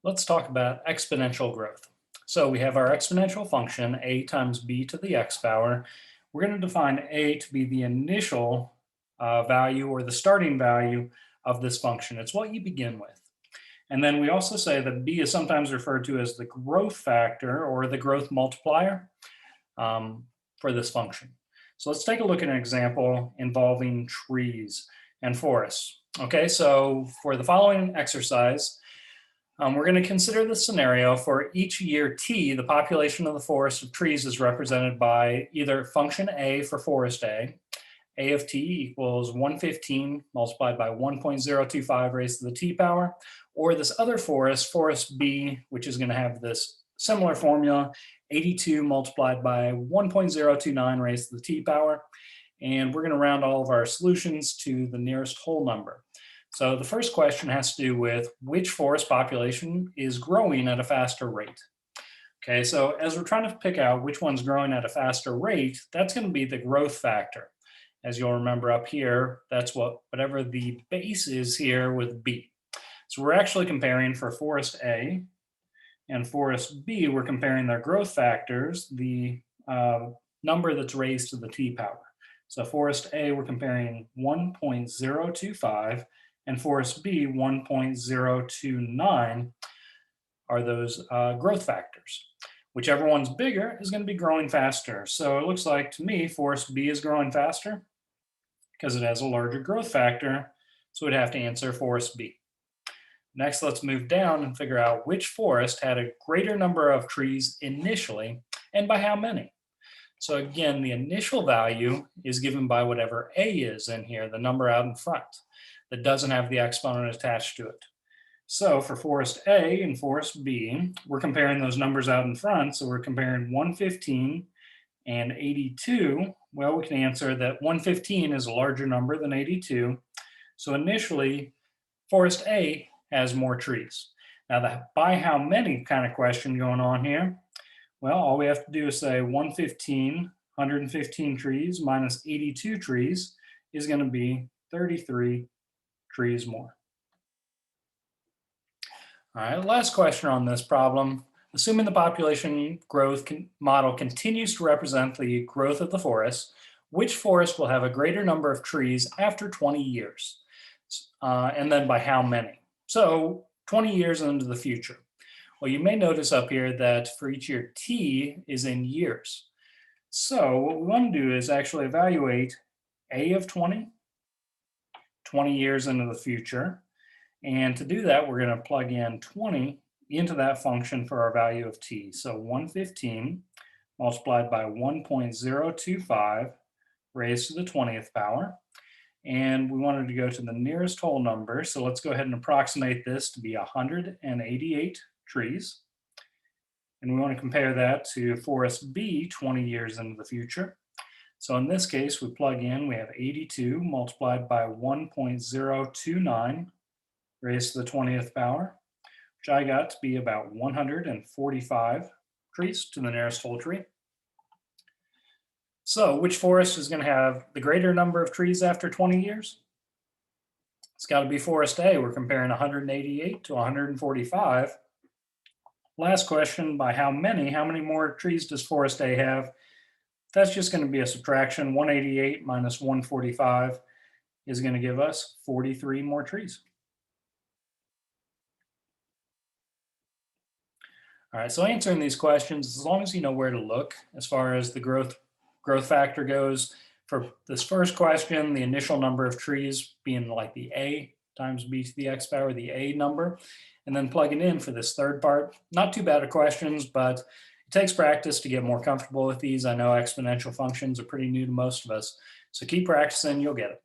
Let's talk about exponential growth. So we have our exponential function, a times b to the x power. We're going to define a to be the initial value or the starting value of this function. It's what you begin with. And then we also say that b is sometimes referred to as the growth factor or the growth multiplier for this function. So let's take a look at an example involving trees and forests. Okay, so for the following exercise, we're going to consider the scenario for each year t, the population of the forest of trees is represented by either function a for forest a of t equals 115 multiplied by 1.025 raised to the t power, or this other forest, forest b, which is going to have this similar formula, 82 multiplied by 1.029 raised to the t power, and we're going to round all of our solutions to the nearest whole number. So the first question has to do with which forest population is growing at a faster rate. Okay, so as we're trying to pick out which one's growing at a faster rate, that's going to be the growth factor. As you'll remember up here, that's whatever the base is here with B. So we're actually comparing for forest A and forest B, we're comparing their growth factors, the number that's raised to the t power. So forest A, we're comparing 1.025, and forest B, 1.029 are those growth factors. Whichever one's bigger is going to be growing faster. So it looks like to me forest B is growing faster because it has a larger growth factor, so we'd have to answer forest B. Next, let's move down and figure out which forest had a greater number of trees initially and by how many. So again, the initial value is given by whatever A is in here, the number out in front that doesn't have the exponent attached to it. So for forest A and forest B, we're comparing those numbers out in front. So we're comparing 115 and 82. Well, we can answer that 115 is a larger number than 82. So initially, forest A has more trees. Now the by how many kind of question going on here. Well, all we have to do is say 115 trees minus 82 trees is going to be 33 trees more. All right, last question on this problem. Assuming the population growth model continues to represent the growth of the forest, which forest will have a greater number of trees after 20 years? And then by how many? So 20 years into the future. Well, you may notice up here that for each year, t is in years. So what we want to do is actually evaluate a of 20 years into the future. And to do that, we're going to plug in 20 into that function for our value of t. So 115 multiplied by 1.025 raised to the 20th power. And we wanted to go to the nearest whole number. So let's go ahead and approximate this to be 188 trees. And we want to compare that to forest B 20 years into the future. So in this case, we plug in, we have 82 multiplied by 1.029 raised to the 20th power, which I got to be about 145 trees to the nearest whole tree. So which forest is going to have the greater number of trees after 20 years? It's got to be forest A. We're comparing 188 to 145. Last question, by how many? How many more trees does forest A have? That's just going to be a subtraction. 188 minus 145 is going to give us 43 more trees. All right, so answering these questions, as long as you know where to look as far as the growth factor goes, for this first question, the initial number of trees being like the a times b to the x power, the a number, and then plugging in for this third part. Not too bad of questions, but it takes practice to get more comfortable with these. I know exponential functions are pretty new to most of us, so keep practicing, you'll get it.